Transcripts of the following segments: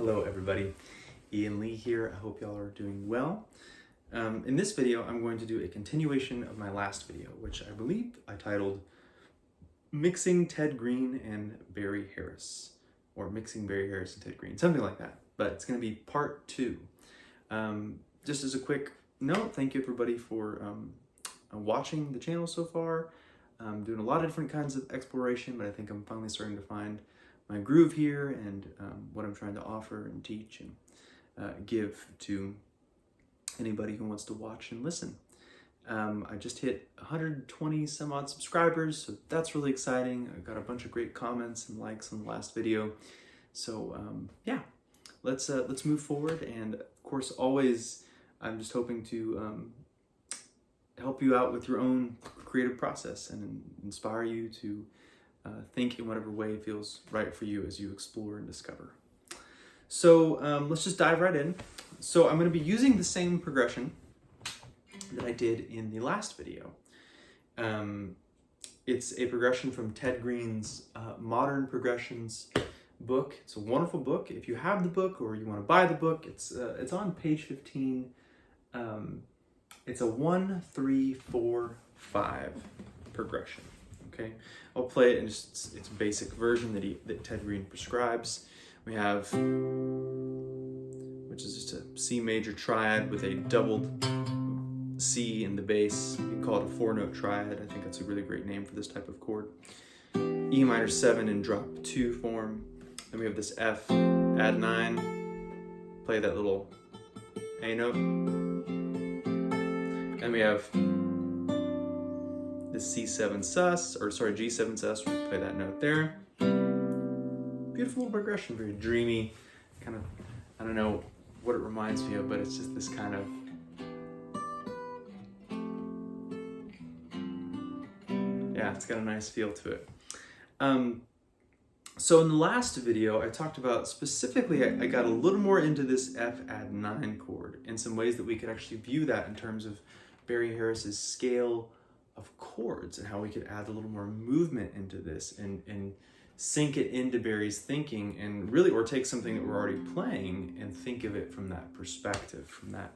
Hello everybody, Ian Lee here. I hope y'all are doing well. In this video, I'm going to do a continuation of my last video, which I believe I titled Mixing Ted Greene and Barry Harris, or Mixing Barry Harris and Ted Greene, something like that. But it's going to be part 2. Just as a quick note, thank you everybody for watching the channel so far. I'm doing a lot of different kinds of exploration, but I think I'm finally starting to find my groove here and what I'm trying to offer and teach and give to anybody who wants to watch and listen. I just hit 120 some odd subscribers, so that's really exciting. I got a bunch of great comments and likes on the last video. So yeah, let's move forward. And of course, always, I'm just hoping to help you out with your own creative process and inspire you to think in whatever way feels right for you as you explore and discover. So let's just dive right in. So I'm going to be using the same progression that I did in the last video. It's a progression from Ted Greene's Modern Progressions book. It's a wonderful book. If you have the book or you want to buy the book, it's on page 15. It's a 1-3-4-5 progression. Okay, I'll play it in just its basic version that Ted Greene prescribes. We have, which is just a C major triad with a doubled C in the bass. You can call it a 4-note triad. I think that's a really great name for this type of chord. E minor 7 in drop 2 form. Then we have this F, add 9, play that little A note. And we have the C7 sus, or sorry, G7 sus, we play that note there. Beautiful progression, very dreamy, kind of, I don't know what it reminds me of, but it's just this kind of, yeah, it's got a nice feel to it. So in the last video, I talked about specifically, I got a little more into this F add 9 chord and some ways that we could actually view that in terms of Barry Harris's scale of chords and how we could add a little more movement into this and sink it into Barry's thinking and really, or take something that we're already playing and think of it from that perspective, from that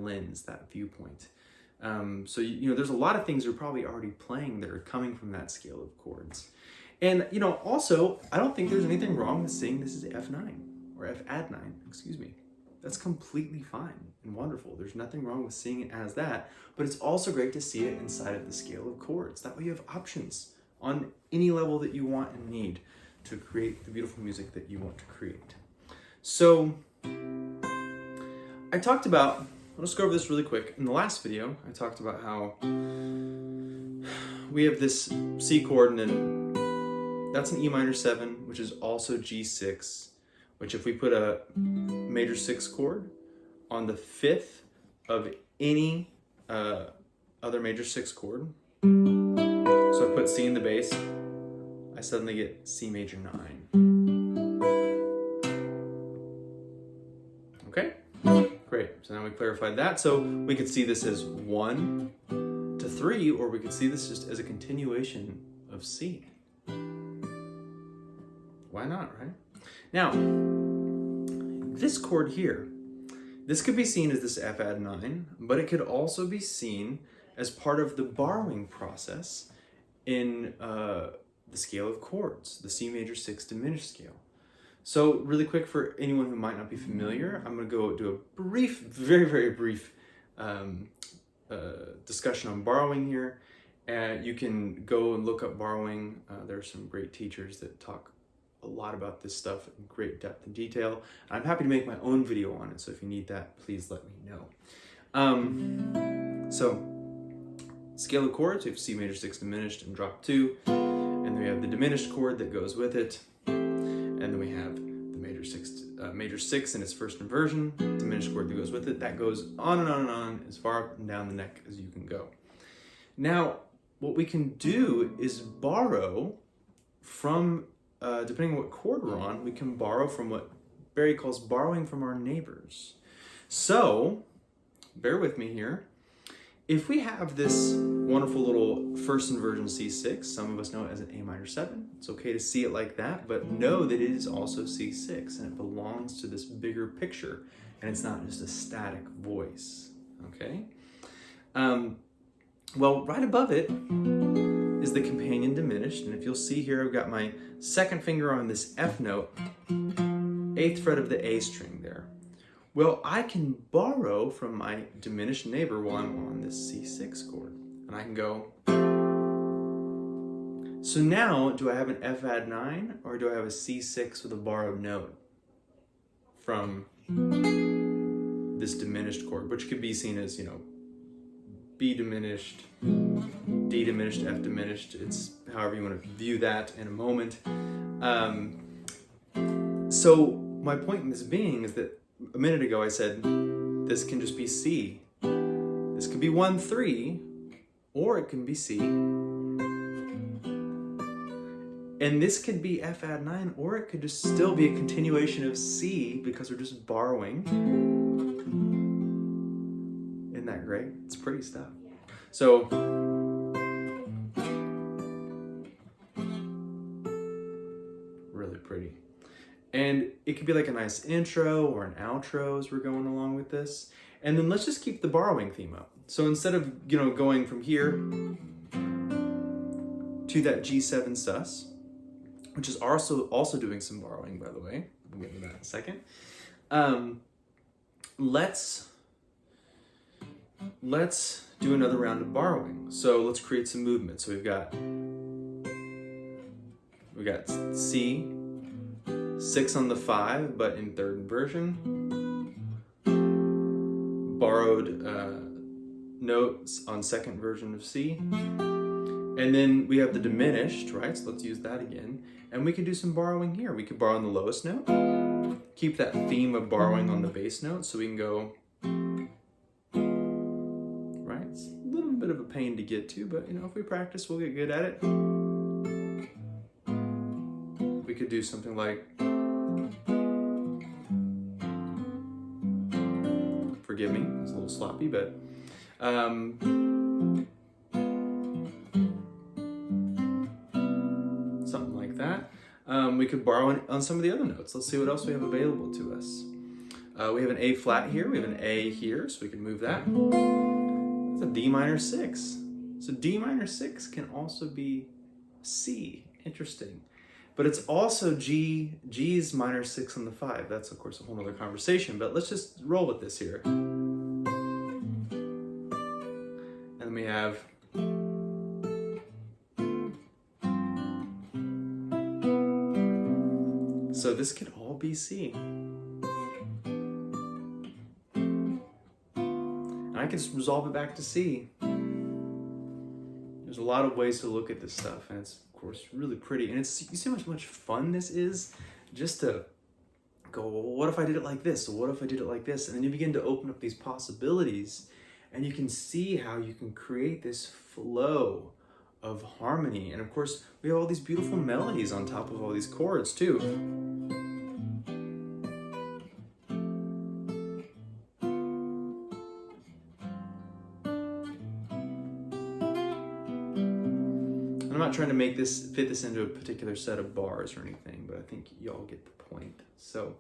lens, that viewpoint. So, you know, there's a lot of things you're probably already playing that are coming from that scale of chords. And, you know, also, I don't think there's anything wrong with saying this is F9 or F add 9, excuse me. That's completely fine and wonderful. There's nothing wrong with seeing it as that, but it's also great to see it inside of the scale of chords. That way you have options on any level that you want and need to create the beautiful music that you want to create. So I talked about, I'll just go over this really quick. In the last video, I talked about how we have this C chord and then that's an E minor 7, which is also G6, which if we put a major 6 chord on the 5th of any other major 6 chord, so I put C in the bass, I suddenly get C major 9. Okay, great. So now we clarified that. So we could see this as 1 to 3, or we could see this just as a continuation of C. Why not, right? Now, this chord here, this could be seen as this F add 9, but it could also be seen as part of the borrowing process in the scale of chords, the C major 6 diminished scale. So really quick for anyone who might not be familiar, I'm going to go do a brief, very, very brief discussion on borrowing here. You can go and look up borrowing. There are some great teachers that talk a lot about this stuff in great depth and detail. I'm happy to make my own video on it, so if you need that, please let me know. So, scale of chords, we have C major 6 diminished and drop 2, and then we have the diminished chord that goes with it, and then we have the major 6 in its first inversion, diminished chord that goes with it. That goes on and on and on, as far up and down the neck as you can go. Now, what we can do is borrow from depending on what chord we're on, we can borrow from what Barry calls borrowing from our neighbors. So, bear with me here. if we have this wonderful little first inversion C6, some of us know it as an A minor 7. It's okay to see it like that, but know that it is also C6 and it belongs to this bigger picture and it's not just a static voice, okay? Well, right above it is the companion diminished, and if you'll see here, I've got my second finger on this F note, 8th fret of the A string there. Well, I can borrow from my diminished neighbor while I'm on this C6 chord, and I can go. So now, do I have an F add 9, or do I have a C6 with a borrowed note from this diminished chord, which could be seen as, you know, B diminished, D diminished, F diminished. It's however you want to view that in a moment. So my point in this being is that a minute ago I said this can just be C. This could be 1-3, or it can be C. And this could be F add 9, or it could just still be a continuation of C because we're just borrowing. Isn't that great? It's pretty stuff. So, really pretty. And it could be like a nice intro or an outro as we're going along with this. And then let's just keep the borrowing theme up. So instead of, you know, going from here to that G7 sus, which is also doing some borrowing, by the way. We'll get to that in a second. Let's do another round of borrowing. So let's create some movement. So we've got C, 6 on the 5, but in third inversion. Borrowed notes on second version of C. And then we have the diminished, right? So let's use that again. And we can do some borrowing here. We could borrow on the lowest note. Keep that theme of borrowing on the bass note, so we can go, right? It's a little bit of a pain to get to, but you know, if we practice, we'll get good at it. We could do something like, forgive me, it's a little sloppy, but something like that. We could borrow on some of the other notes. Let's see what else we have available to us. We have an A flat here, we have an A here, so we can move that. That's a D minor 6. So D minor 6 can also be C. Interesting. But it's also G's minor 6 on the 5. That's, of course, a whole other conversation, but let's just roll with this here. And then we have so this could all be C. And I can just resolve it back to C. There's a lot of ways to look at this stuff, and it's, of course, really pretty. And it's, you see how much fun this is? Just to go, well, what if I did it like this? Or what if I did it like this? And then you begin to open up these possibilities, and you can see how you can create this flow of harmony. And of course, we have all these beautiful melodies on top of all these chords too. I'm not trying to make this fit this into a particular set of bars or anything, but I think y'all get the point. So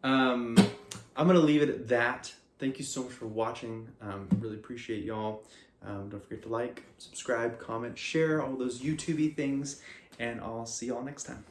I'm gonna leave it at that. Thank you so much for watching. Really appreciate y'all. Don't forget to like, subscribe, comment, share, all those YouTube-y things, and I'll see y'all next time.